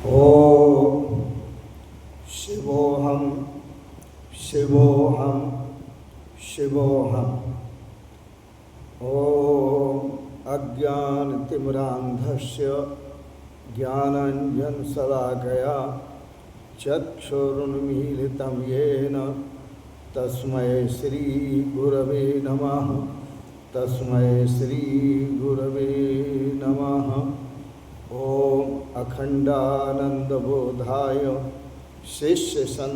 ओम शिवोहम शिवोहम शिवोहम। ओम अज्ञानतिमिरान्धस्य ज्ञानाञ्जनशलाकया चक्षुरुन्मीलितं येन तस्मै श्रीगुरवे नमः। तस्मै श्रीगुरवे नमः। ओम अखंडानंदबोधाय शिष्यसंतापहारिणे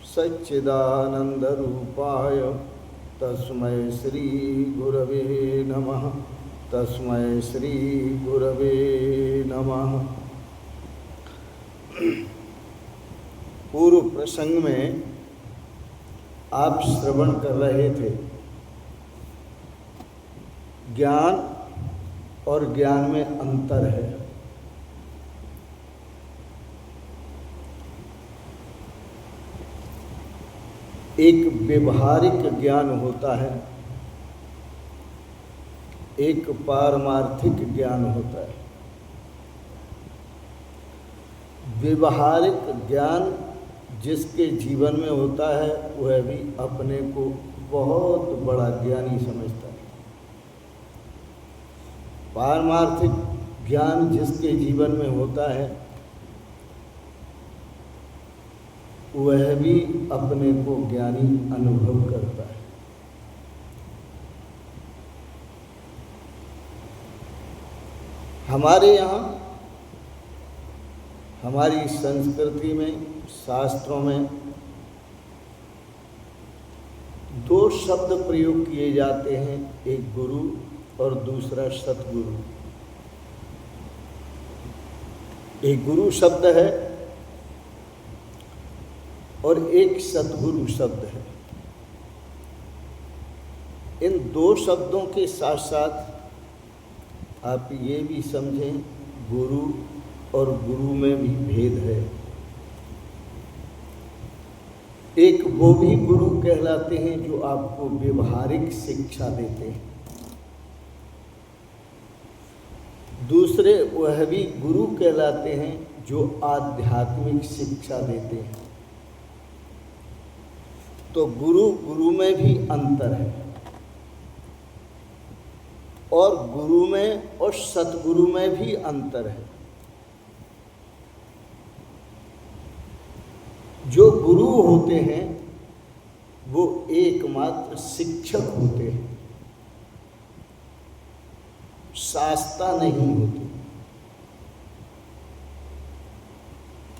सच्चिदानंदरूपाय तस्मै श्रीगुरवे नमः। तस्मै श्रीगुरवे नमः। पूर्व प्रसंग में आप श्रवण कर रहे थे ज्ञान और ज्ञान में अंतर है। एक व्यवहारिक ज्ञान होता है, एक पारमार्थिक ज्ञान होता है। व्यवहारिक ज्ञान जिसके जीवन में होता है वह भी अपने को बहुत बड़ा ज्ञानी समझता है। पारमार्थिक ज्ञान जिसके जीवन में होता है वह भी अपने को ज्ञानी अनुभव करता है। हमारे यहाँ हमारी संस्कृति में शास्त्रों में दो शब्द प्रयोग किए जाते हैं, एक गुरु और दूसरा सतगुरु। एक गुरु शब्द है और एक सतगुरु शब्द है। इन दो शब्दों के साथ साथ आप ये भी समझें गुरु और गुरु में भी भेद है। एक वो भी गुरु कहलाते हैं जो आपको व्यवहारिक शिक्षा देते हैं, दूसरे वह भी गुरु कहलाते हैं जो आध्यात्मिक शिक्षा देते हैं। तो गुरु गुरु में भी अंतर है और गुरु में और सतगुरु में भी अंतर है। जो गुरु होते हैं वो एकमात्र शिक्षक होते हैं, शास्ता नहीं होते,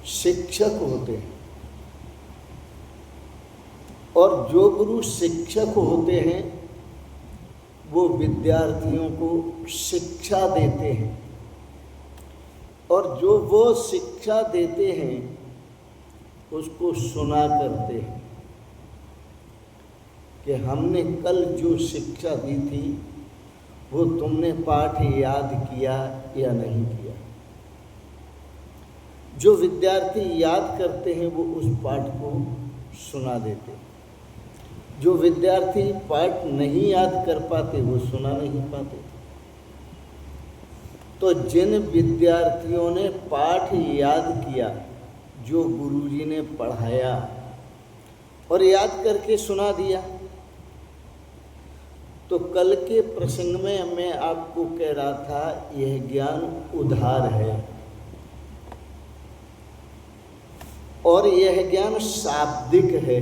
शिक्षक होते हैं। और जो गुरु शिक्षक होते हैं वो विद्यार्थियों को शिक्षा देते हैं और जो वो शिक्षा देते हैं उसको सुना करते हैं कि हमने कल जो शिक्षा दी थी वो तुमने पाठ याद किया या नहीं किया। जो विद्यार्थी याद करते हैं वो उस पाठ को सुना देते हैं। जो विद्यार्थी पाठ नहीं याद कर पाते वो सुना नहीं पाते। तो जिन विद्यार्थियों ने पाठ याद किया, जो गुरुजी ने पढ़ाया और याद करके सुना दिया, तो कल के प्रसंग में मैं आपको कह रहा था यह ज्ञान उधार है और यह ज्ञान शाब्दिक है।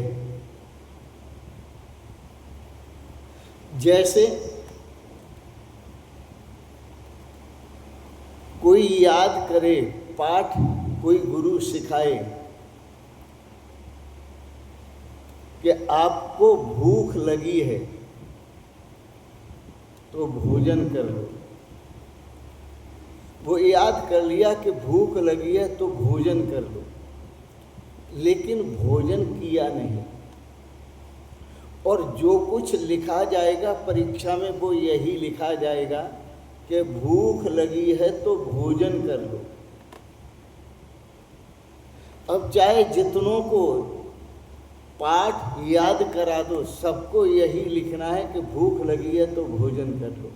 जैसे कोई याद करे पाठ, कोई गुरु सिखाए कि आपको भूख लगी है तो भोजन कर लो। वो याद कर लिया कि भूख लगी है तो भोजन कर लो, लेकिन भोजन किया नहीं। और जो कुछ लिखा जाएगा परीक्षा में वो यही लिखा जाएगा कि भूख लगी है तो भोजन कर लो। अब चाहे जितनों को पाठ याद करा दो, सबको यही लिखना है कि भूख लगी है तो भोजन कर लो।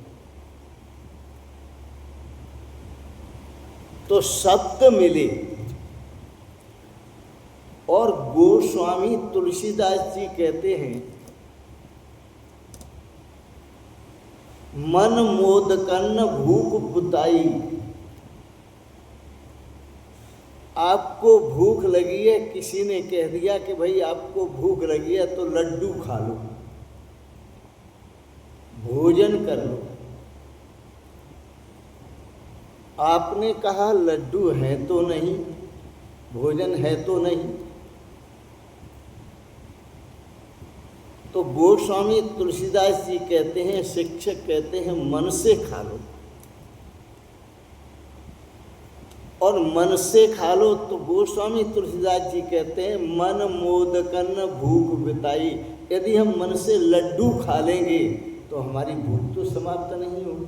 तो शब्द मिले। और गोस्वामी तुलसीदास जी कहते हैं, मन मोद कन्न भूख बुताई। आपको भूख लगी है, किसी ने कह दिया कि भाई आपको भूख लगी है तो लड्डू खा लो, भोजन कर लो। आपने कहा लड्डू है तो नहीं, भोजन है तो नहीं। तो गोस्वामी तुलसीदास जी कहते हैं, शिक्षक कहते हैं, मन से खा लो। और मन से खा लो तो गोस्वामी तुलसीदास जी कहते हैं, मन मोदकन भूख बिताई। यदि हम मन से लड्डू खा लेंगे तो हमारी भूख तो समाप्त नहीं होगी।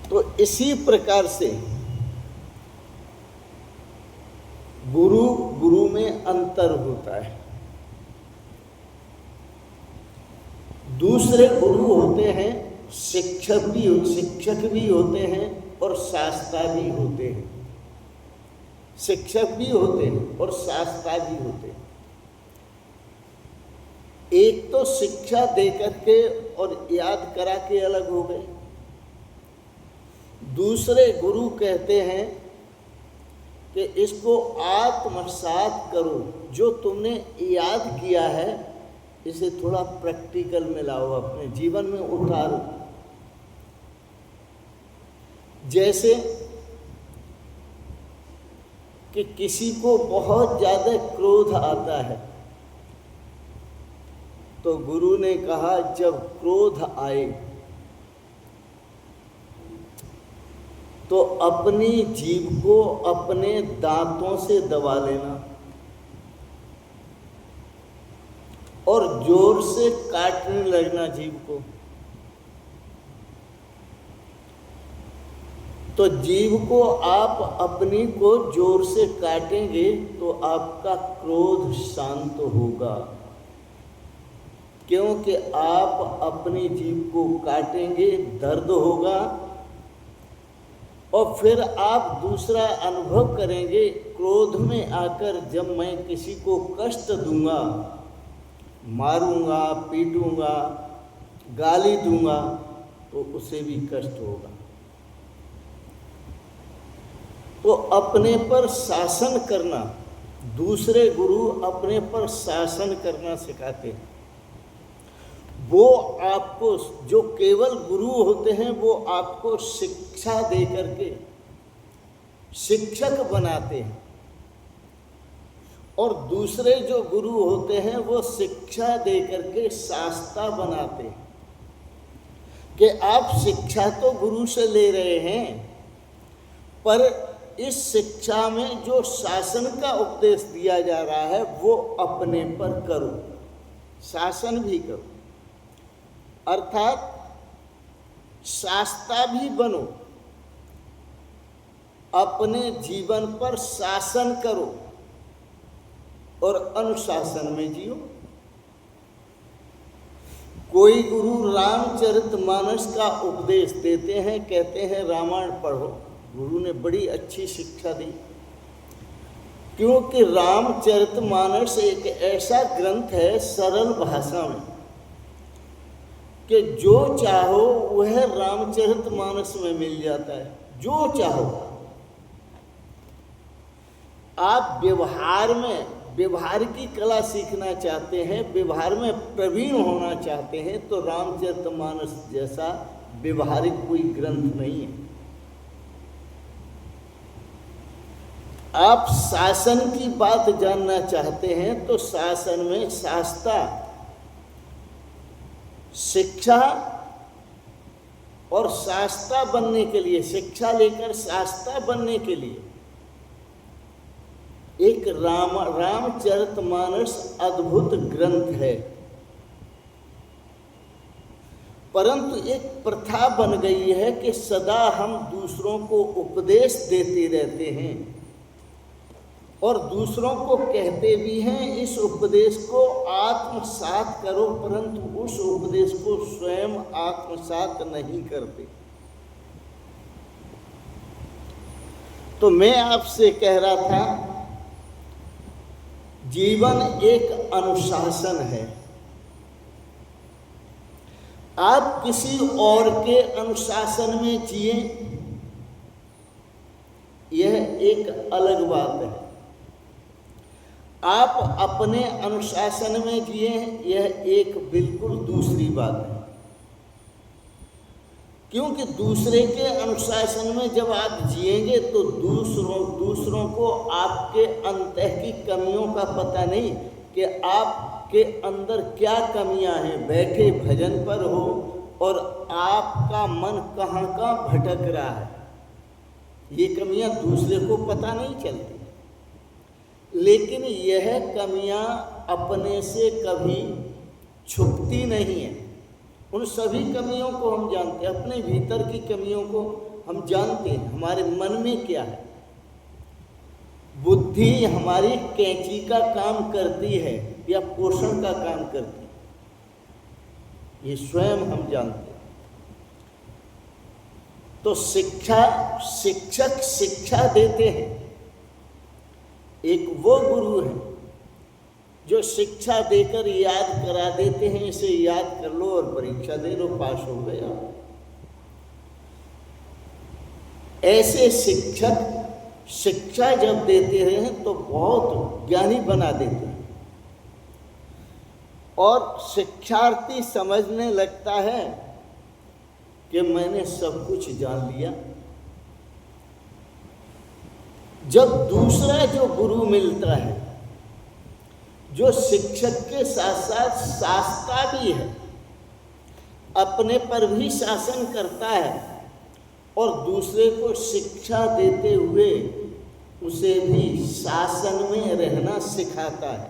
तो इसी प्रकार से गुरु में अंतर होता है। दूसरे गुरु होते हैं, शिक्षक भी होते हैं और शास्त्रा भी होते हैं। शिक्षक भी होते हैं और शास्त्रा भी होते हैं। एक तो शिक्षा देकर के और याद करा के अलग हो गए। दूसरे गुरु कहते हैं कि इसको आत्मसात करो, जो तुमने याद किया है इसे थोड़ा प्रैक्टिकल में लाओ, अपने जीवन में उतारो। जैसे कि किसी को बहुत ज़्यादा क्रोध आता है, तो गुरु ने कहा जब क्रोध आए तो अपनी जीभ को अपने दांतों से दबा लेना और जोर से काटने लगना जीभ को। तो जीभ को आप अपनी को जोर से काटेंगे तो आपका क्रोध शांत होगा, क्योंकि आप अपनी जीभ को काटेंगे, दर्द होगा। और फिर आप दूसरा अनुभव करेंगे, क्रोध में आकर जब मैं किसी को कष्ट दूंगा, मारूंगा, पीटूंगा, गाली दूंगा, तो उसे भी कष्ट होगा। तो अपने पर शासन करना, दूसरे गुरु अपने पर शासन करना सिखाते हैं। वो आपको, जो केवल गुरु होते हैं, वो आपको शिक्षा दे करके शिक्षक बनाते हैं। और दूसरे जो गुरु होते हैं वो शिक्षा दे करके शास्त्रा बनाते हैं कि आप शिक्षा तो गुरु से ले रहे हैं, पर इस शिक्षा में जो शासन का उपदेश दिया जा रहा है वो अपने पर करो, शासन भी करो। अर्थात शास्त्रा भी बनो, अपने जीवन पर शासन करो और अनुशासन में जियो। कोई गुरु रामचरितमानस का उपदेश देते हैं, कहते हैं रामायण पढ़ो। गुरु ने बड़ी अच्छी शिक्षा दी, क्योंकि रामचरितमानस एक ऐसा ग्रंथ है सरल भाषा में कि जो चाहो वह रामचरितमानस में मिल जाता है, जो चाहो। आप व्यवहार की कला सीखना चाहते हैं, व्यवहार में प्रवीण होना चाहते हैं, तो रामचरितमानस जैसा व्यवहारिक कोई ग्रंथ नहीं है। आप शासन की बात जानना चाहते हैं तो शासन में शास्त्रा, शिक्षा और शास्त्रा बनने के लिए, शिक्षा लेकर शास्त्रा बनने के लिए एक रामचरितमानस अद्भुत ग्रंथ है। परंतु एक प्रथा बन गई है कि सदा हम दूसरों को उपदेश देते रहते हैं और दूसरों को कहते भी हैं इस उपदेश को आत्मसात करो, परंतु उस उपदेश को स्वयं आत्मसात नहीं करते। तो मैं आपसे कह रहा था, जीवन एक अनुशासन है। आप किसी और के अनुशासन में जिए, यह एक अलग बात है। आप अपने अनुशासन में जिए, यह एक बिल्कुल दूसरी बात है। क्योंकि दूसरे के अनुशासन में जब आप जिएंगे तो दूसरों को आपके अंतः की कमियों का पता नहीं कि आपके अंदर क्या कमियां हैं। बैठे भजन पर हो और आपका मन कहाँ भटक रहा है, ये कमियां दूसरे को पता नहीं चलती। लेकिन यह कमियां अपने से कभी छुपती नहीं है। उन सभी कमियों को हम जानते हैं, अपने भीतर की कमियों को हम जानते हैं। हमारे मन में क्या है, बुद्धि हमारी कैंची का काम करती है या पोषण का काम करती है, ये स्वयं हम जानते हैं। तो शिक्षक शिक्षा देते हैं। एक वो गुरु है जो शिक्षा देकर याद करा देते हैं, इसे याद कर लो और परीक्षा दे लो, पास हो गया। ऐसे शिक्षक शिक्षा जब देते हैं तो बहुत ज्ञानी बना देते हैं और शिक्षार्थी समझने लगता है कि मैंने सब कुछ जान लिया। जब दूसरा जो गुरु मिलता है, जो शिक्षक के साथ साथ शास्ता भी है, अपने पर भी शासन करता है और दूसरे को शिक्षा देते हुए उसे भी शासन में रहना सिखाता है।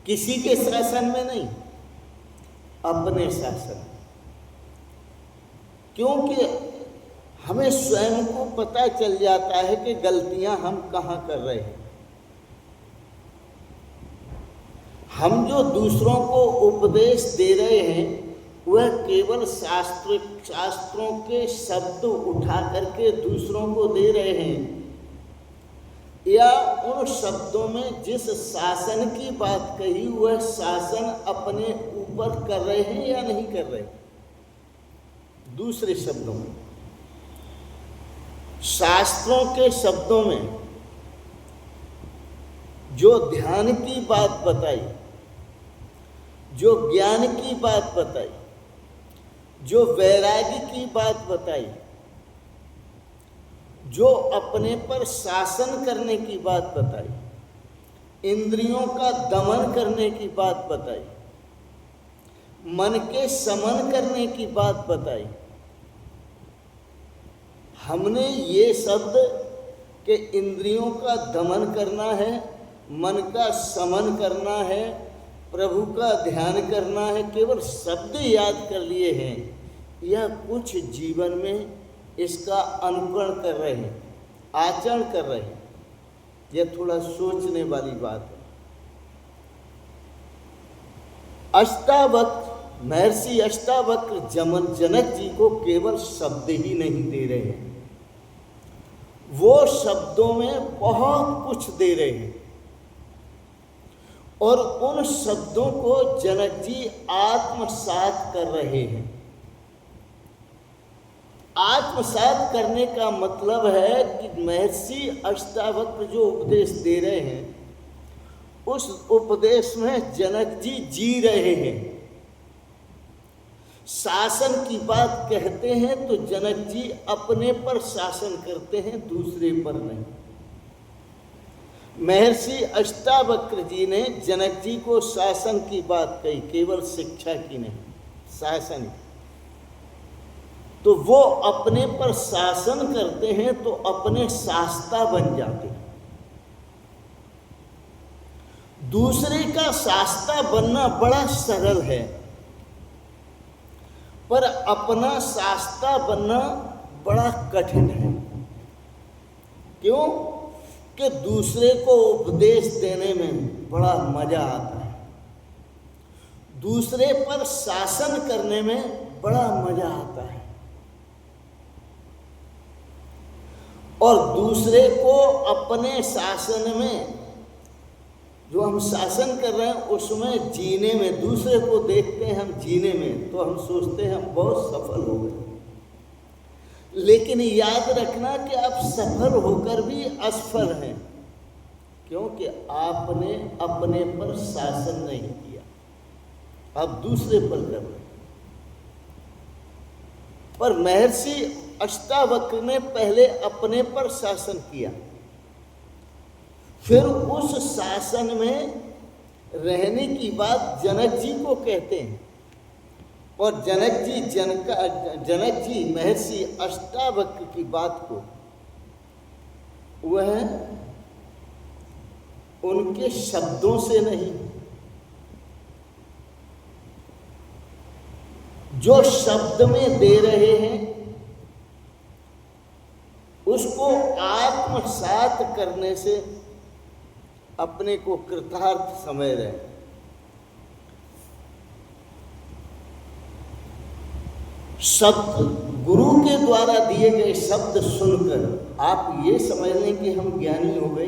किसी के शासन में नहीं, अपने शासन। क्योंकि हमें स्वयं को पता चल जाता है कि गलतियां हम कहाँ कर रहे हैं। हम जो दूसरों को उपदेश दे रहे हैं वह केवल शास्त्रों के शब्द उठा करके दूसरों को दे रहे हैं, या उन शब्दों में जिस शासन की बात कही वह शासन अपने ऊपर कर रहे हैं या नहीं कर रहे। दूसरे शब्दों में, शास्त्रों के शब्दों में जो ध्यान की बात बताई, जो ज्ञान की बात बताई, जो वैराग्य की बात बताई, जो अपने पर शासन करने की बात बताई, इंद्रियों का दमन करने की बात बताई, मन के समन करने की बात बताई, हमने ये शब्द कि इंद्रियों का दमन करना है, मन का समन करना है, प्रभु का ध्यान करना है, केवल शब्द याद कर लिए हैं या कुछ जीवन में इसका अनुकरण कर रहे हैं, आचरण कर रहे हैं। यह थोड़ा सोचने वाली बात है। महर्षि अष्टावक्र जनक जी को केवल शब्द ही नहीं दे रहे हैं, वो शब्दों में बहुत कुछ दे रहे हैं और उन शब्दों को जनक जी आत्मसात कर रहे हैं। आत्मसात करने का मतलब है कि महर्षि अष्टावक्र जो उपदेश दे रहे हैं उस उपदेश में जनक जी जी रहे हैं। शासन की बात कहते हैं तो जनक जी अपने पर शासन करते हैं, दूसरे पर नहीं। महर्षि अष्टावक्र जी ने जनक जी को शासन की बात कही, केवल शिक्षा की नहीं, शासन की। तो वो अपने पर शासन करते हैं तो अपने शास्ता बन जाते हैं। दूसरे का शास्ता बनना बड़ा सरल है, पर अपना शास्ता बनना बड़ा कठिन है। क्यों? कि दूसरे को उपदेश देने में बड़ा मजा आता है, दूसरे पर शासन करने में बड़ा मजा आता है। और दूसरे को अपने शासन में, जो हम शासन कर रहे हैं उसमें जीने में, दूसरे को देखते हैं हम जीने में तो हम सोचते हैं हम बहुत सफल हो गए। लेकिन याद रखना कि आप सफल होकर भी असफल हैं, क्योंकि आपने अपने पर शासन नहीं किया, आप दूसरे पर कर रहे हैं। पर महर्षि अष्टावक्र ने पहले अपने पर शासन किया, फिर उस शासन में रहने की बात जनक जी को कहते हैं। और जनक जी महर्षि अष्टावक्र की बात को वह उनके शब्दों से नहीं, जो शब्द में दे रहे हैं उसको आत्मसात करने से अपने को कृतार्थ समझ रहे हैं। शब्द, गुरु के द्वारा दिए गए शब्द सुनकर आप ये समझ लें कि हम ज्ञानी हो गए।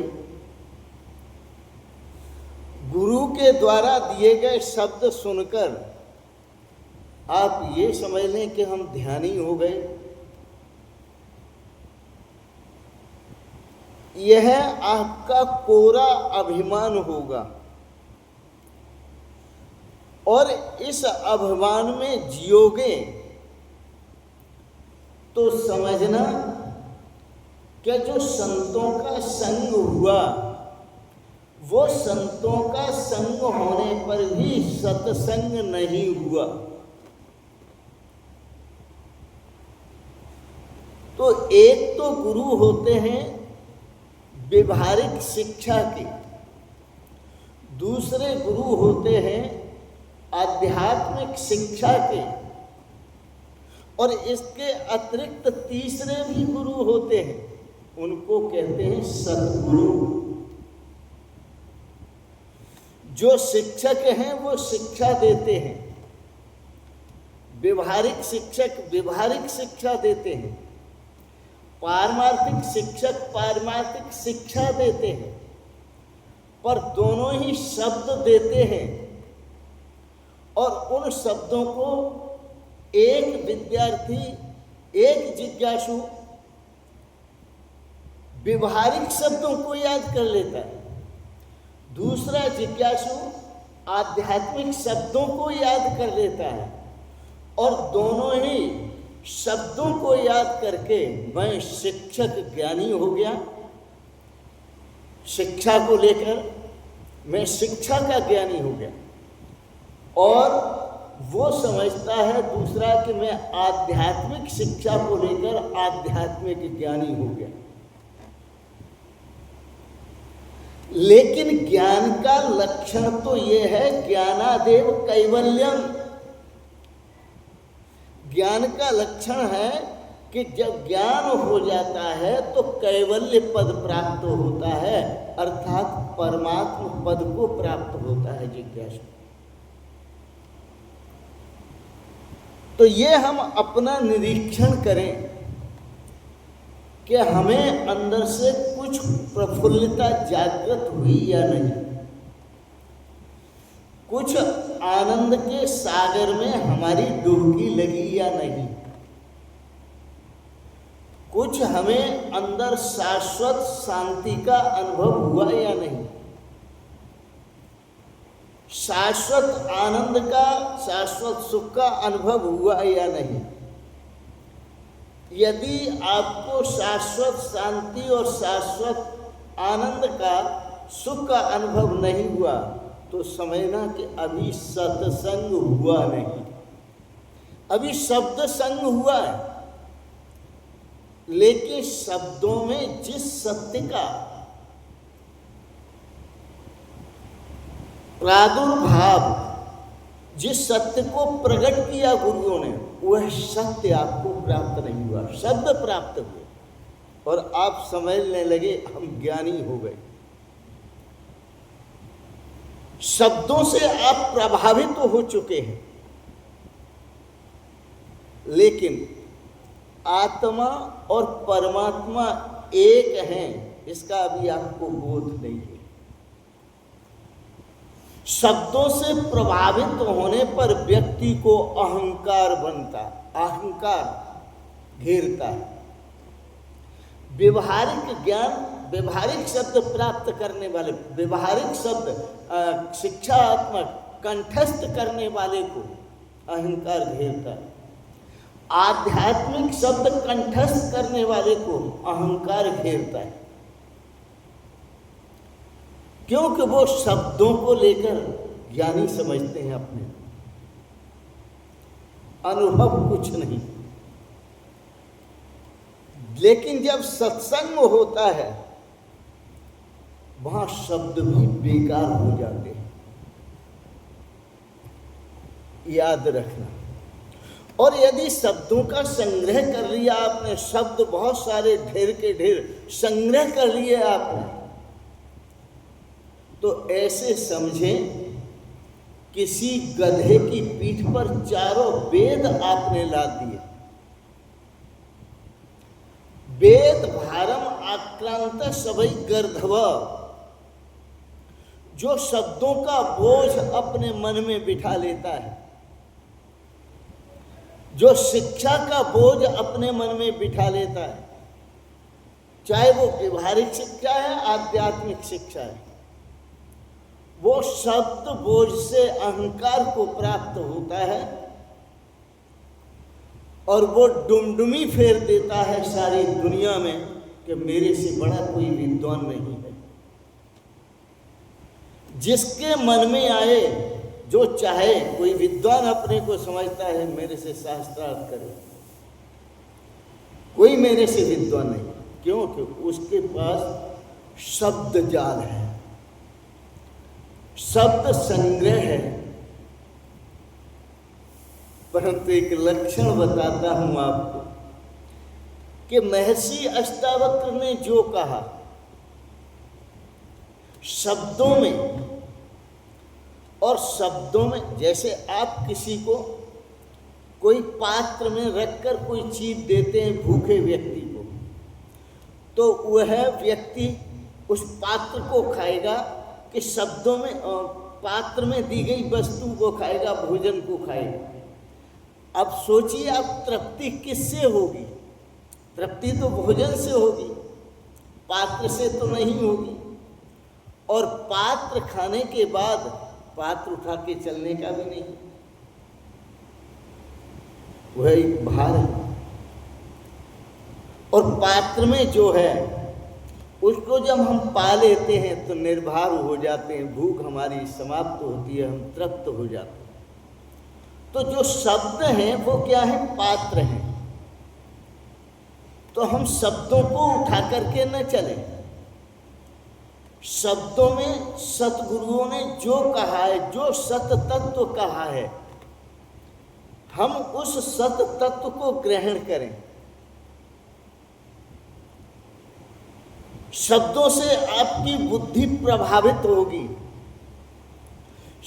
गुरु के द्वारा दिए गए शब्द सुनकर आप ये समझ लें कि हम ध्यानी हो गए। यह आपका कोरा अभिमान होगा और इस अभिमान में जियोगे तो समझना कि जो संतों का संग हुआ वो संतों का संग होने पर भी सत्संग नहीं हुआ। तो एक तो गुरु होते हैं व्यवहारिक शिक्षा के, दूसरे गुरु होते हैं आध्यात्मिक शिक्षा के, और इसके अतिरिक्त तीसरे भी गुरु होते हैं, उनको कहते हैं सद्गुरु। जो शिक्षक हैं वो शिक्षा देते हैं, व्यवहारिक शिक्षक व्यवहारिक शिक्षा देते हैं, पारमार्थिक शिक्षक पारमार्थिक शिक्षा देते हैं, पर दोनों ही शब्द देते हैं और उन शब्दों को एक विद्यार्थी, एक जिज्ञासु व्यवहारिक शब्दों को याद कर लेता है, दूसरा जिज्ञासु आध्यात्मिक शब्दों को याद कर लेता है, और दोनों ही शब्दों को याद करके मैं शिक्षक ज्ञानी हो गया। शिक्षा को लेकर मैं शिक्षा का ज्ञानी हो गया, और वो समझता है दूसरा कि मैं आध्यात्मिक शिक्षा को लेकर आध्यात्मिक ज्ञानी हो गया। लेकिन ज्ञान का लक्षण तो ये है ज्ञानादेव कैवल्यम। ज्ञान का लक्षण है कि जब ज्ञान हो जाता है तो कैवल्य पद प्राप्त होता है, अर्थात परमात्म पद को प्राप्त होता है जिज्ञासु। तो ये हम अपना निरीक्षण करें कि हमें अंदर से कुछ प्रफुल्लता जागृत हुई या नहीं, कुछ आनंद के सागर में हमारी डुबकी लगी या नहीं, कुछ हमें अंदर शाश्वत शांति का अनुभव हुआ या नहीं, शाश्वत आनंद का, शाश्वत सुख का अनुभव हुआ या नहीं। यदि आपको शाश्वत शांति और शाश्वत आनंद का, सुख का अनुभव नहीं हुआ तो समझना कि अभी सत्संग हुआ नहीं, अभी शब्द संग हुआ है। लेकिन शब्दों में जिस सत्य का प्रादुर्भाव, जिस सत्य को प्रकट किया गुरुओं ने, वह सत्य आपको प्राप्त नहीं हुआ, शब्द प्राप्त हुए और आप समझने लगे हम ज्ञानी हो गए। शब्दों से आप प्रभावित तो हो चुके हैं, लेकिन आत्मा और परमात्मा एक हैं, इसका अभी आपको बोध नहीं है। शब्दों से प्रभावित होने पर व्यक्ति को अहंकार बनता, अहंकार घेरता है। व्यवहारिक ज्ञान, व्यवहारिक शब्द प्राप्त करने वाले, व्यवहारिक शब्द शिक्षात्मक कंठस्थ करने वाले को अहंकार घेरता है। आध्यात्मिक शब्द कंठस्थ करने वाले को अहंकार घेरता है, क्योंकि वो शब्दों को लेकर ज्ञानी समझते हैं अपने, अनुभव कुछ नहीं। लेकिन जब सत्संग होता है वहां शब्द भी बेकार हो जाते हैं, याद रखना। और यदि शब्दों का संग्रह कर लिया आपने, शब्द बहुत सारे ढेर के ढेर संग्रह कर लिए आपने, तो ऐसे समझें किसी गधे की पीठ पर चारों वेद आपने ला दिए। वेद भारम आक्रांत सभई गर्धव, जो शब्दों का बोझ अपने मन में बिठा लेता है, जो शिक्षा का बोझ अपने मन में बिठा लेता है, चाहे वो व्यवहारिक शिक्षा है, आध्यात्मिक शिक्षा है, वो शब्द बोझ से अहंकार को प्राप्त होता है और वो डुमडुमी फेर देता है सारी दुनिया में कि मेरे से बड़ा कोई विद्वान नहीं है। जिसके मन में आए, जो चाहे, कोई विद्वान अपने को समझता है मेरे से शास्त्रार्थ करे, कोई मेरे से विद्वान नहीं, क्योंकि उसके पास शब्द जाल है, शब्द संग्रह है। परंतु एक लक्षण बताता हूं आपको कि महर्षि अष्टावक्र ने जो कहा, शब्दों में, और शब्दों में, जैसे आप किसी को कोई पात्र में रखकर कोई चीज देते हैं भूखे व्यक्ति को, तो वह व्यक्ति उस पात्र को खाएगा कि शब्दों में, पात्र में दी गई वस्तु को खाएगा, भोजन को खाएगा। अब सोचिए आप, तृप्ति किससे होगी? तृप्ति तो भोजन से होगी, पात्र से तो नहीं होगी। और पात्र खाने के बाद पात्र उठा के चलने का भी नहीं, वह एक भार है। और पात्र में जो है उसको जब हम पा लेते हैं तो निर्भर हो जाते हैं, भूख हमारी समाप्त होती है, हम तृप्त हो जाते हैं। तो जो शब्द हैं वो क्या है? पात्र हैं। तो हम शब्दों को उठा करके न चले। शब्दों में सतगुरुओं ने जो कहा है, जो सत तत्व कहा है, हम उस सत तत्व को ग्रहण करें। शब्दों से आपकी बुद्धि प्रभावित होगी,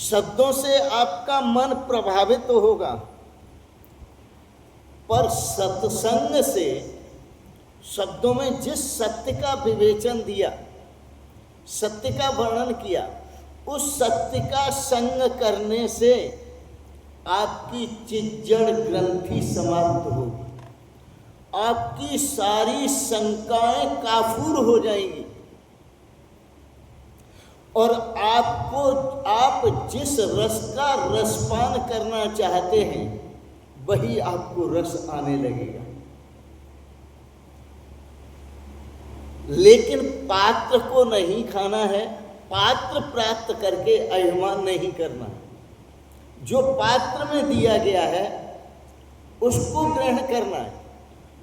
शब्दों से आपका मन प्रभावित होगा, पर सत्संग से, शब्दों में जिस सत्य का विवेचन दिया, सत्य का वर्णन किया, उस सत्य का संग करने से आपकी चिज्जड़ ग्रंथि समाप्त होगी, आपकी सारी शंकाएं काफूर हो जाएंगी, और आपको, आप जिस रस का रसपान करना चाहते हैं वही आपको रस आने लगेगा। लेकिन पात्र को नहीं खाना है, पात्र प्राप्त करके अभिमान नहीं करना है। जो पात्र में दिया गया है उसको ग्रहण करना है।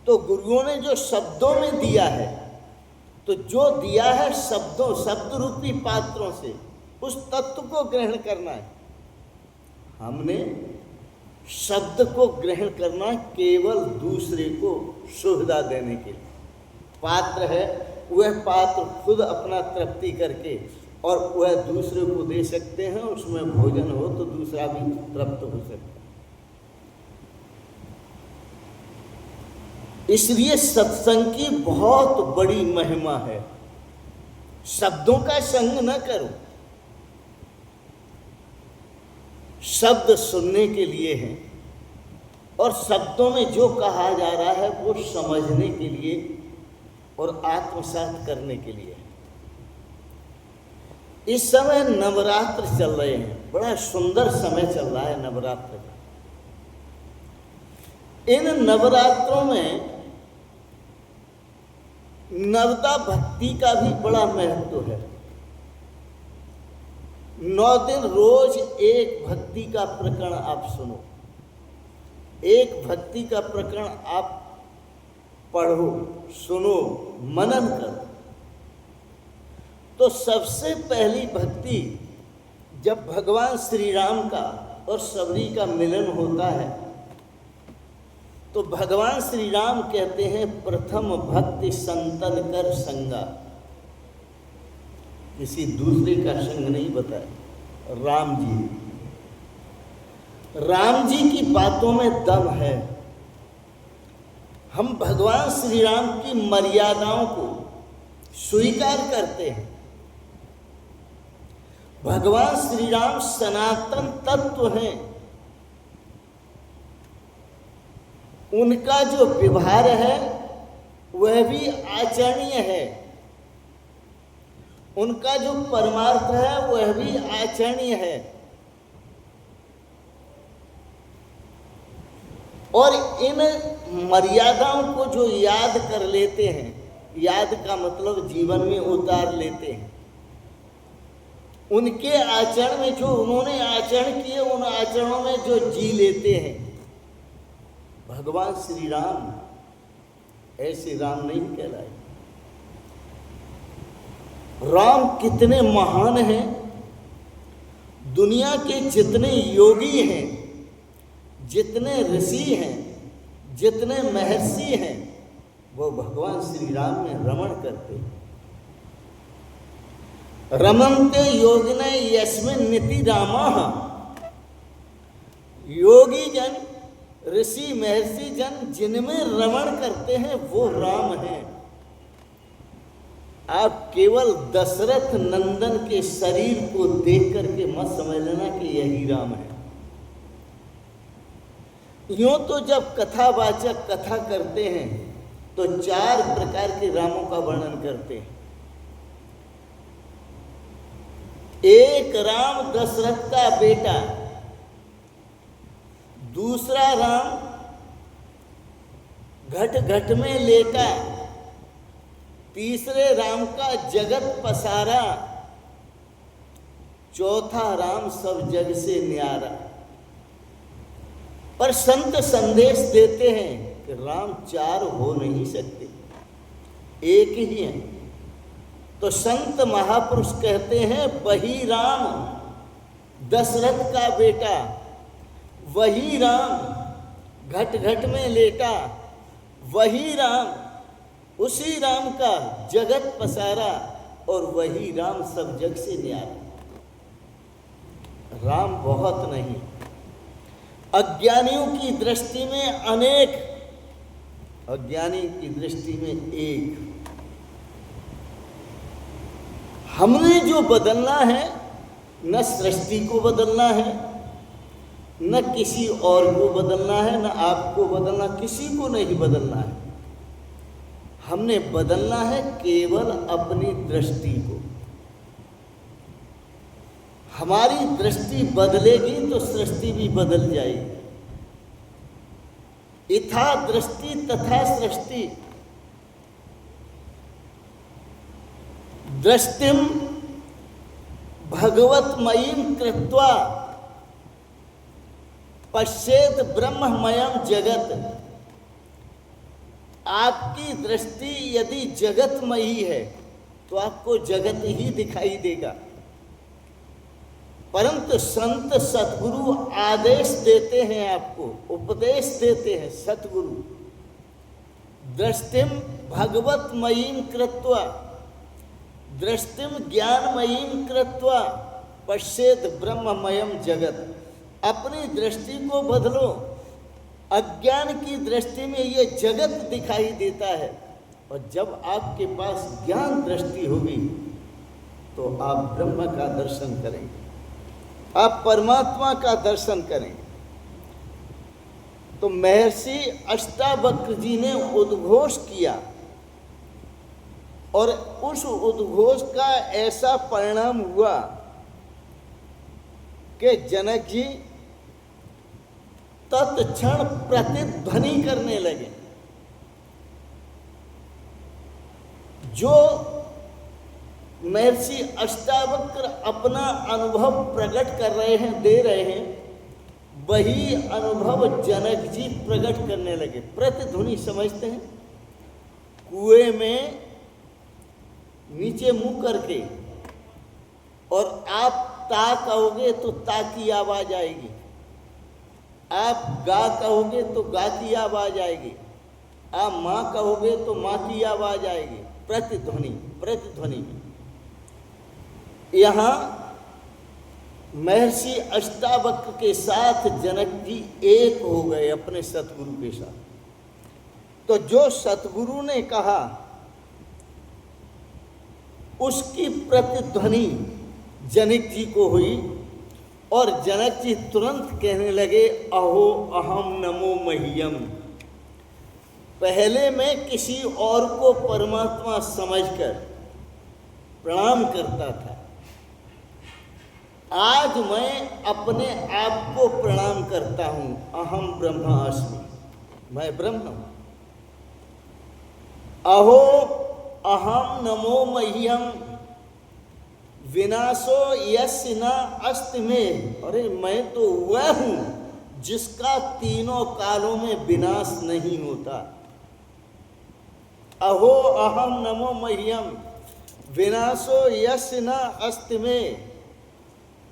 तो गुरुओं ने जो शब्दों में दिया है, तो जो दिया है शब्दों, शब्द रूपी पात्रों से, उस तत्व को ग्रहण करना है। हमने शब्द को ग्रहण करना केवल दूसरे को सुविधा देने के लिए। पात्र है, वह पात्र खुद अपना तृप्ति करके और वह दूसरे को दे सकते हैं, उसमें भोजन हो तो दूसरा भी तृप्त हो सकता है। इसलिए सत्संग की बहुत बड़ी महिमा है। शब्दों का संग न करो, शब्द सुनने के लिए हैं और शब्दों में जो कहा जा रहा है वो समझने के लिए और आत्मसात करने के लिए। इस समय नवरात्र चल रहे हैं, बड़ा सुंदर समय चल रहा है नवरात्र का। इन नवरात्रों में नवदा भक्ति का भी बड़ा महत्व है। 9 दिन रोज एक भक्ति का प्रकरण आप सुनो, एक भक्ति का प्रकरण आप पढ़ो, सुनो, मनन करो। तो सबसे पहली भक्ति जब भगवान श्री राम का और सबरी का मिलन होता है तो भगवान श्री राम कहते हैं प्रथम भक्ति संतन कर संगा। किसी दूसरे का संग नहीं बताया, राम जी की बातों में दम है। हम भगवान श्री राम की मर्यादाओं को स्वीकार करते हैं। भगवान श्री राम सनातन तत्व हैं। उनका जो व्यवहार है वह भी आचरणीय है, उनका जो परमार्थ है वह भी आचरणीय है। और इन मर्यादाओं को जो याद कर लेते हैं, याद का मतलब जीवन में उतार लेते हैं, उनके आचरण में जो उन्होंने आचरण किए उन आचरणों में जो जी लेते हैं, भगवान श्री राम ऐसे राम नहीं कहलाए। राम कितने महान हैं। दुनिया के जितने योगी हैं, जितने ऋषि हैं, जितने महर्षि हैं, वो भगवान श्री राम में रमण करते हैं। रमन्ते योगिने यस्मिन् निति रामः। योगी जन, ऋषि महर्षि जन जिनमें रमण करते हैं वो राम हैं। आप केवल दशरथ नंदन के शरीर को देख करके मत समझ लेना कि यही राम है। यूं तो जब कथावाचक कथा करते हैं तो 4 प्रकार के रामों का वर्णन करते हैं। एक राम दशरथ का बेटा, दूसरा राम घट घट में लेटा, तीसरे राम का जगत पसारा, चौथा राम सब जग से न्यारा। पर संत संदेश देते हैं कि राम 4 हो नहीं सकते, एक ही है। तो संत महापुरुष कहते हैं वही राम दशरथ का बेटा, वही राम घट घट में लेटा, वही राम उसी राम का जगत पसारा और वही राम सब जग से न्यारा। राम बहुत नहीं, अज्ञानियों की दृष्टि में अनेक, अज्ञानी की दृष्टि में एक। हमने जो बदलना है, न सृष्टि को बदलना है, न किसी और को बदलना है, न आपको बदलना, किसी को नहीं बदलना है। हमने बदलना है केवल अपनी दृष्टि को। हमारी दृष्टि बदलेगी तो सृष्टि भी बदल जाएगी। इथा दृष्टि तथा सृष्टि। दृष्टिम भगवतमयीं कृत्वा पश्येत ब्रह्ममयं जगत। आपकी दृष्टि यदि जगतमयी है तो आपको जगत ही दिखाई देगा। परंतु संत सतगुरु आदेश देते हैं, आपको उपदेश देते हैं सतगुरु। दृष्टिम भगवतमयीं कृत्वा, दृष्टिम ज्ञानमयीं कृत्वा पश्येत ब्रह्ममयं जगत। अपनी दृष्टि को बदलो अज्ञान की दृष्टि में ये जगत दिखाई देता है, और जब आपके पास ज्ञान दृष्टि होगी तो आप ब्रह्म का दर्शन करेंगे, आप परमात्मा का दर्शन करेंगे। तो महर्षि अष्टावक्र जी ने उद्घोष किया, और उस उद्घोष का ऐसा परिणाम हुआ कि जनक जी तत्क्षण प्रतिध्वनि करने लगे। जो महर्षि अष्टावक्र अपना अनुभव प्रकट कर रहे हैं, दे रहे हैं, वही अनुभव जनक जी प्रकट करने लगे। प्रतिध्वनि समझते हैं? कुएं में नीचे मुंह करके, और आप ता कहोगे तो ता की आवाज आएगी, आप गा कहोगे तो गा की आवाज आएगी, आप माँ कहोगे तो माँ की आवाज आएगी। प्रतिध्वनि, प्रतिध्वनि। यहाँ महर्षि अष्टावक्र के साथ जनक जी एक हो गए अपने सतगुरु के साथ। तो जो सतगुरु ने कहा उसकी प्रतिध्वनि जनक जी को हुई, और जनक जी तुरंत कहने लगे अहो अहम नमो मह्यम। पहले मैं किसी और को परमात्मा समझकर प्रणाम करता था, आज मैं अपने आप को प्रणाम करता हूं। अहम ब्रह्मास्मि, मैं ब्रह्म हूं। अहो अहम नमो मह्यम विनाशो यस्य न अस्ति में। अरे मैं तो वह हूं जिसका तीनों कालों में विनाश नहीं होता। अहो अहम नमो मह्यम विनाशो यस्य न अस्ति में,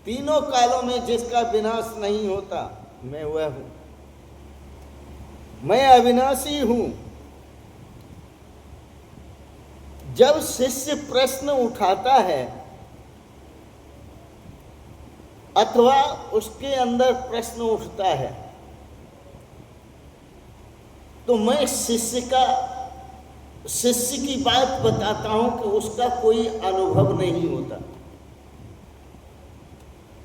तीनों कालों में जिसका विनाश नहीं होता, मैं वह हूं। मैं अविनाशी हूं। जब शिष्य प्रश्न उठाता है अथवा उसके अंदर प्रश्न उठता है, तो मैं शिष्य की बात बताता हूं कि उसका कोई अनुभव नहीं होता।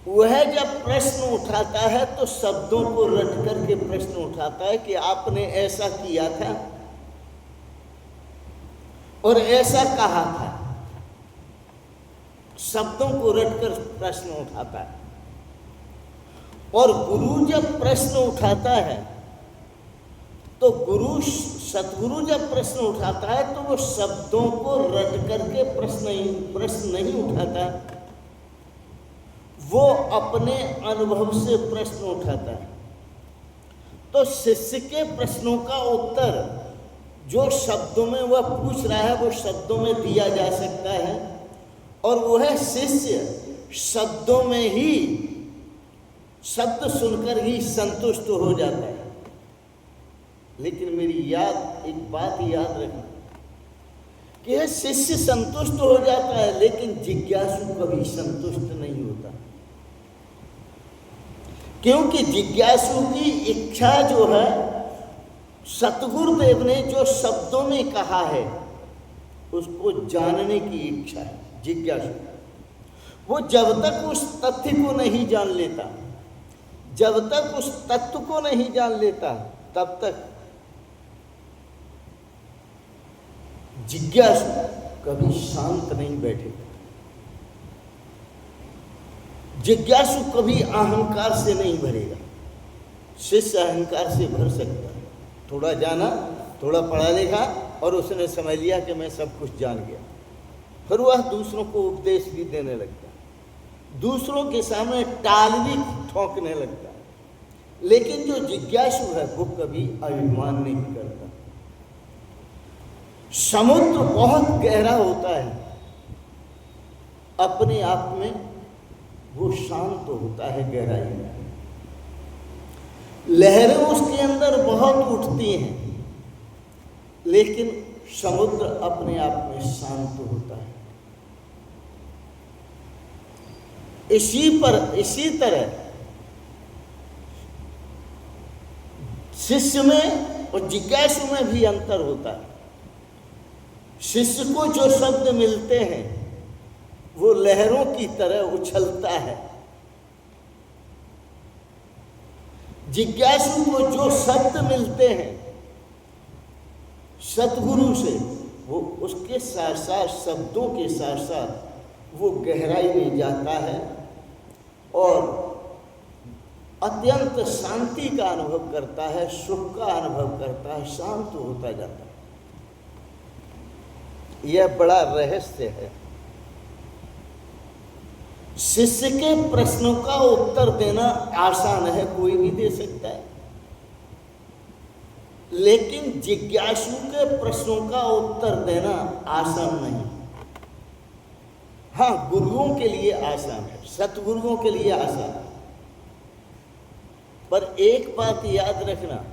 वह जब प्रश्न उठाता है तो शब्दों को रट करके प्रश्न उठाता है कि आपने ऐसा किया था और ऐसा कहा था। शब्दों को रटकर प्रश्न उठाता है। और गुरु जब प्रश्न उठाता है तो सतगुरु जब प्रश्न उठाता है तो वो शब्दों को रट करके प्रश्न नहीं उठाता, वो अपने अनुभव से प्रश्न उठाता है। तो शिष्य के प्रश्नों का उत्तर जो शब्दों में वह पूछ रहा है वो शब्दों में दिया जा सकता है, और वह शिष्य शब्दों में ही, शब्द सुनकर ही संतुष्ट हो जाता है। लेकिन मेरी एक बात याद रखना कि यह शिष्य संतुष्ट हो जाता है, लेकिन जिज्ञासु कभी संतुष्ट नहीं होता। क्योंकि जिज्ञासु की इच्छा जो है, सतगुरुदेव ने जो शब्दों में कहा है उसको जानने की इच्छा है। जिज्ञासु वो जब तक उस तथ्य को नहीं जान लेता, जब तक उस तत्व को नहीं जान लेता, तब तक जिज्ञासु कभी शांत नहीं बैठेगा। जिज्ञासु कभी अहंकार से नहीं भरेगा। शिष्य अहंकार से भर सकता है। थोड़ा जाना, थोड़ा पढ़ा लिखा और उसने समझ लिया कि मैं सब कुछ जान गया, फिर वह दूसरों को उपदेश भी देने लगता है, दूसरों के सामने टाल भी ठोंकने लगता है। लेकिन जो जिज्ञासु है वो कभी अभिमान नहीं करता। समुद्र बहुत गहरा होता है, अपने आप में वो शांत होता है गहराई में। लहरें उसके अंदर बहुत उठती हैं, लेकिन समुद्र अपने आप में शांत होता है। इसी तरह शिष्य में और जिज्ञासु में भी अंतर होता है। शिष्य को जो शब्द मिलते हैं वो लहरों की तरह उछलता है। जिज्ञासु को जो शब्द मिलते हैं सतगुरु से, वो उसके साथ साथ शब्दों के साथ साथ वो गहराई में जाता है और अत्यंत शांति का अनुभव करता है, सुख का अनुभव करता है, शांत होता जाता है। यह बड़ा रहस्य है। शिष्य के प्रश्नों का उत्तर देना आसान है, कोई भी दे सकता है, लेकिन जिज्ञासु के प्रश्नों का उत्तर देना आसान नहीं। हाँ, गुरुओं के लिए आसान है, सतगुरुओं के लिए आसान है, पर एक बात याद रखना,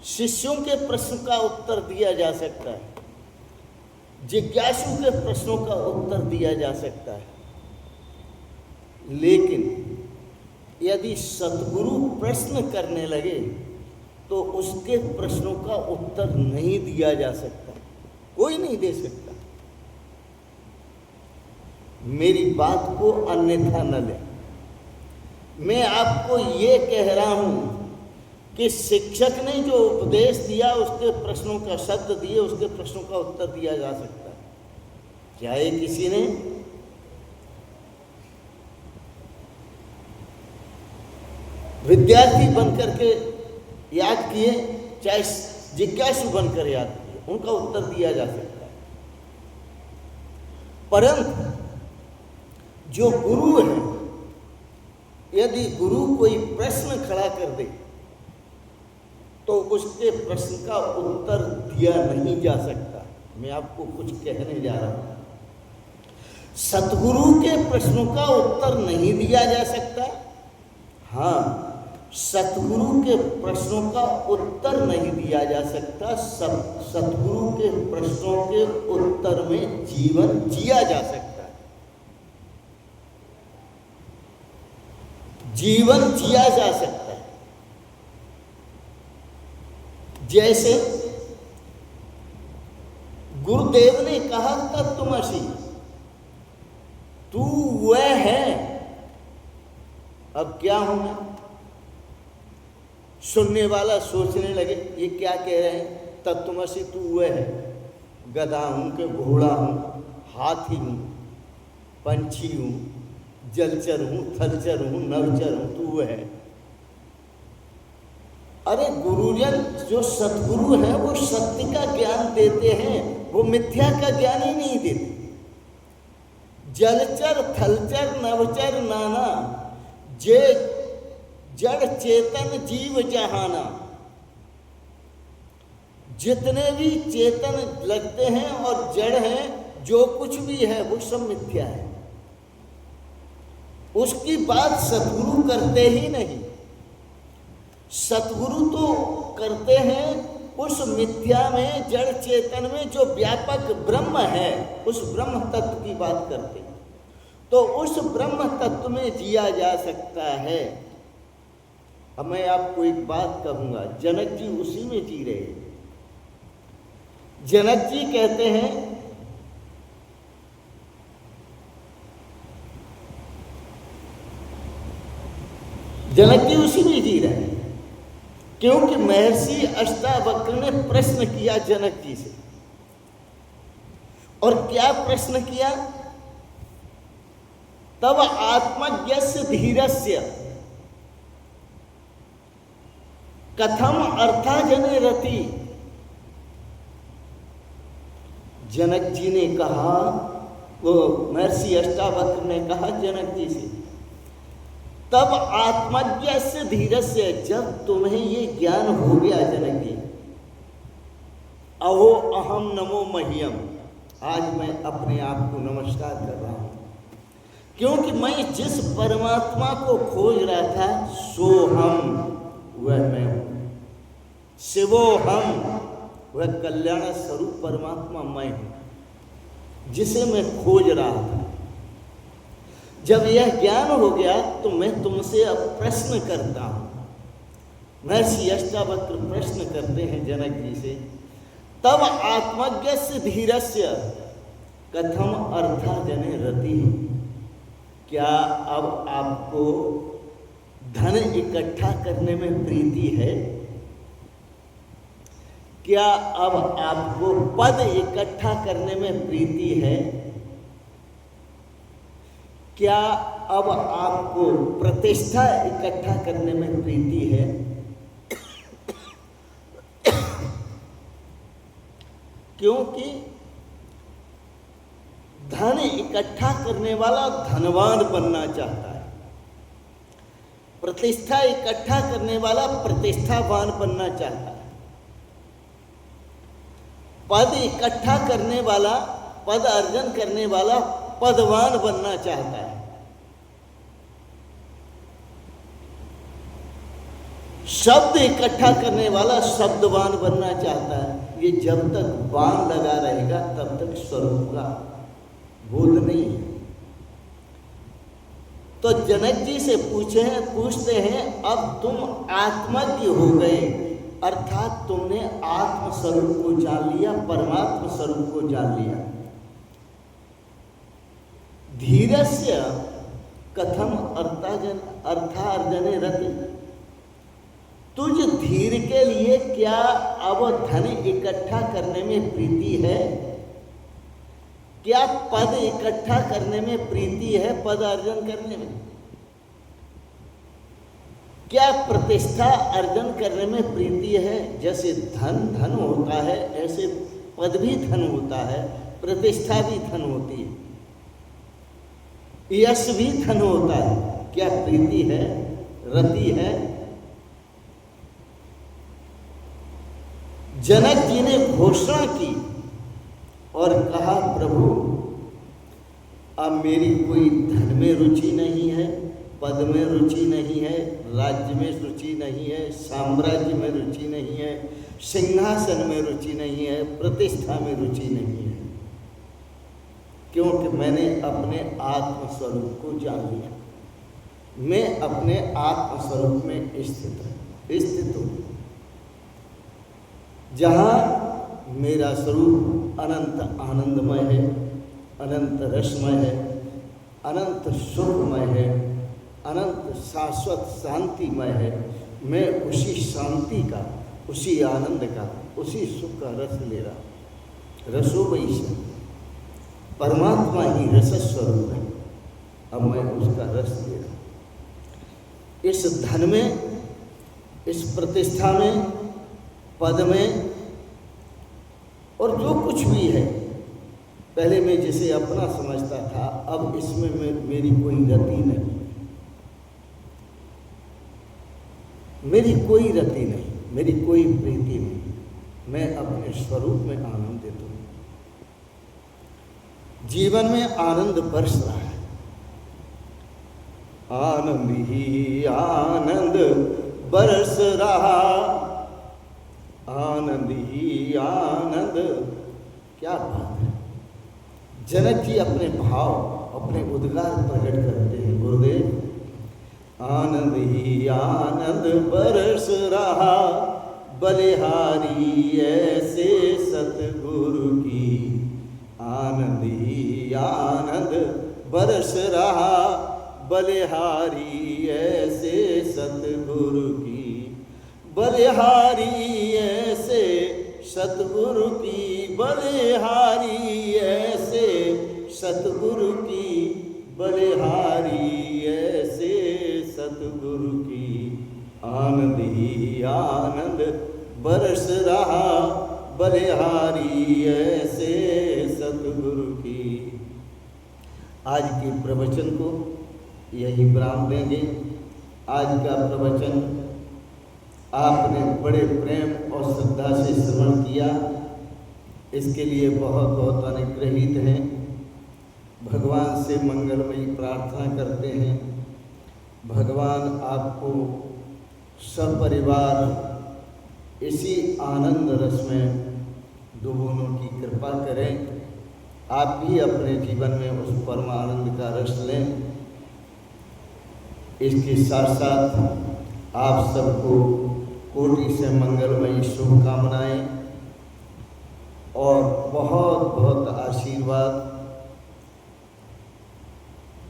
शिष्यों के प्रश्न का उत्तर दिया जा सकता है, जिज्ञासु के प्रश्नों का उत्तर दिया जा सकता है, लेकिन यदि सतगुरु प्रश्न करने लगे तो उसके प्रश्नों का उत्तर नहीं दिया जा सकता, कोई नहीं दे सकता। मेरी बात को अन्यथा न लें। मैं आपको ये कह रहा हूं कि शिक्षक ने जो उपदेश दिया, उसके प्रश्नों का शब्द दिए, उसके प्रश्नों का उत्तर दिया जा सकता है। चाहे किसी ने विद्यार्थी बनकर के याद किए, चाहे जिज्ञासु बनकर याद किए, उनका उत्तर दिया जा सकता है। परंतु जो गुरु है, यदि गुरु कोई प्रश्न खड़ा कर दे तो उसके प्रश्न का उत्तर दिया नहीं जा सकता। मैं आपको कुछ कहने जा रहा हूं। सतगुरु के प्रश्नों का उत्तर नहीं दिया जा सकता। हाँ, सतगुरु के प्रश्नों का उत्तर नहीं दिया जा सकता, सतगुरु के प्रश्नों के उत्तर में जीवन जिया जा सकता है। जीवन जिया जा सकता है। जैसे गुरुदेव ने कहा, तत्त्वमसि, तू वह है। अब क्या हूं मैं? सुनने वाला सोचने लगे ये क्या कह रहे हैं? तत्त्वमसि, तू वह है। गधा हूं कि घोड़ा हूं, हाथी हूं, पंछी हूं, जलचर हूं, थलचर हूं, नवचर हूं, तू वह है। अरे गुरुजन, जो सतगुरु है वो सत्य का ज्ञान देते हैं, वो मिथ्या का ज्ञान ही नहीं देते। जलचर थलचर नवचर नाना, जे जड़ चेतन जीव जहाना, जितने भी चेतन लगते हैं और जड़ हैं, जो कुछ भी है वो सब मिथ्या है। उसकी बात सतगुरु करते ही नहीं। सतगुरु तो करते हैं उस मिथ्या में, जड़ चेतन में जो व्यापक ब्रह्म है, उस ब्रह्म तत्व की बात करते हैं। तो उस ब्रह्म तत्व में जिया जा सकता है। अब मैं आपको एक बात कहूंगा, जनक जी उसी में जी रहे हैं। जनक जी कहते हैं, जनक जी उसी में जी रहे हैं, क्योंकि महर्षि अष्टावक्र ने प्रश्न किया जनक जी से। और क्या प्रश्न किया? तब आत्मज्ञस्य धीरस्य कथम अर्था जने रति। जनक जी ने कहा, वो महर्षि अष्टावक्र ने कहा जनक जी से, तब आत्मज्ञस्य धीरस्य, जब तुम्हें ये ज्ञान हो गया जनक जी, अहो अहम नमो मह्यम, आज मैं अपने आप को नमस्कार कर रहा हूं, क्योंकि मैं जिस परमात्मा को खोज रहा था सो हम, वह मैं हूं। शिवो हम, वह कल्याण स्वरूप परमात्मा मैं हूं, जिसे मैं खोज रहा था। जब यह ज्ञान हो गया तो मैं तुमसे अब प्रश्न करता हूं। महर्षि अष्टावक्र प्रश्न करते हैं जनक जी से, तब आत्मज्ञस्य धीरस्य कथम अर्थार्जने रति। क्या अब आपको धन इकट्ठा करने में प्रीति है? क्या अब आपको पद इकट्ठा करने में प्रीति है? क्या अब आपको प्रतिष्ठा इकट्ठा करने में प्रीति है? क्योंकि धन इकट्ठा करने वाला धनवान बनना चाहता है, प्रतिष्ठा इकट्ठा करने वाला प्रतिष्ठावान बनना चाहता है, पद इकट्ठा करने वाला, पद अर्जन करने वाला पदवान बनना चाहता है। शब्द इकट्ठा करने वाला शब्दवान बनना चाहता है। ये जब तक बाण लगा रहेगा तब तक स्वरूप का बोध नहीं है। तो जनक जी से पूछते हैं, अब तुम आत्मज्ञ हो गए, अर्थात तुमने आत्म स्वरूप को जान लिया, परमात्म स्वरूप को जान लिया। धीरस्य कथम अर्थार्जने रति। तुझ धीर के लिए क्या अब धन इकट्ठा करने में प्रीति है? क्या पद इकट्ठा करने में प्रीति है? पद अर्जन करने में क्या प्रतिष्ठा अर्जन करने में प्रीति है? जैसे धन धन होता है, ऐसे पद भी धन होता है, प्रतिष्ठा भी धन होती है, यश भी धन होता है। क्या प्रीति है, रति है? जनक जी ने घोषणा की और कहा, प्रभु अब मेरी कोई धन में रुचि नहीं है, पद में रुचि नहीं है, राज्य में रुचि नहीं है, साम्राज्य में रुचि नहीं है, सिंहासन में रुचि नहीं है, प्रतिष्ठा में रुचि नहीं है, क्योंकि मैंने अपने आत्म स्वरूप को जान लिया। मैं अपने आत्म स्वरूप में स्थित हूँ, जहाँ मेरा स्वरूप अनंत आनंदमय है, अनंत रसमय है, अनंत सुखमय है, अनंत शाश्वत शांतिमय है। मैं उसी शांति का, उसी आनंद का, उसी सुख का रस ले रहा। रसो वैश्य, परमात्मा ही रस स्वरूप है, अब मैं उसका रस ले रहा। इस धन में, इस प्रतिष्ठा में, पद में और जो कुछ भी है, पहले मैं जिसे अपना समझता था, अब इसमें मेरी कोई रति नहीं, मेरी कोई रति नहीं, मेरी कोई प्रीति नहीं। मैं अपने स्वरूप में आनंदित हूँ। जीवन में आनंद बरस रहा है, आनंद ही आनंद बरस रहा, आनंद ही आनंद। क्या बात है! जनक जी अपने भाव, अपने उद्गार प्रकट करते हैं। गुरुदेव, आनंद ही आनंद बरस रहा, बलिहारी ऐसे सतगुरु की। आनंद ही आनंद बरस रहा, बलिहारी ऐसे सतगुरु की। बलिहारी ऐसे सतगुरु की, बलिहारी ऐसे सतगुरु की, बलिहारी ऐसे सतगुरु की। आनंद ही आनंद बरस रहा, बलिहारी ऐसे सतगुरु की। आज के प्रवचन को यही विराम देंगे। आज का प्रवचन आपने बड़े प्रेम और श्रद्धा से श्रवण किया, इसके लिए बहुत बहुत अनुग्रहित हैं। भगवान से मंगलमयी प्रार्थना करते हैं, भगवान आपको सपरिवार इसी आनंद रस में डूबने की कृपा करें। आप भी अपने जीवन में उस परम आनंद का रस लें। इसके साथ साथ आप सबको कोटि से मंगलमयी शुभकामनाएं और बहुत बहुत आशीर्वाद।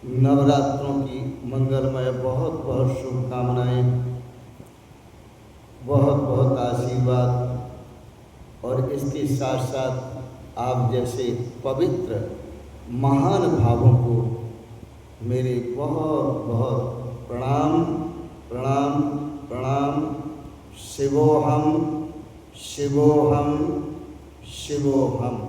नवरात्रों की मंगलमय बहुत बहुत शुभकामनाएं, बहुत बहुत आशीर्वाद। और इसके साथ साथ आप जैसे पवित्र महान भावों को मेरे बहुत बहुत प्रणाम प्रणाम प्रणाम। शिवोहम शिवोहम शिवोहम।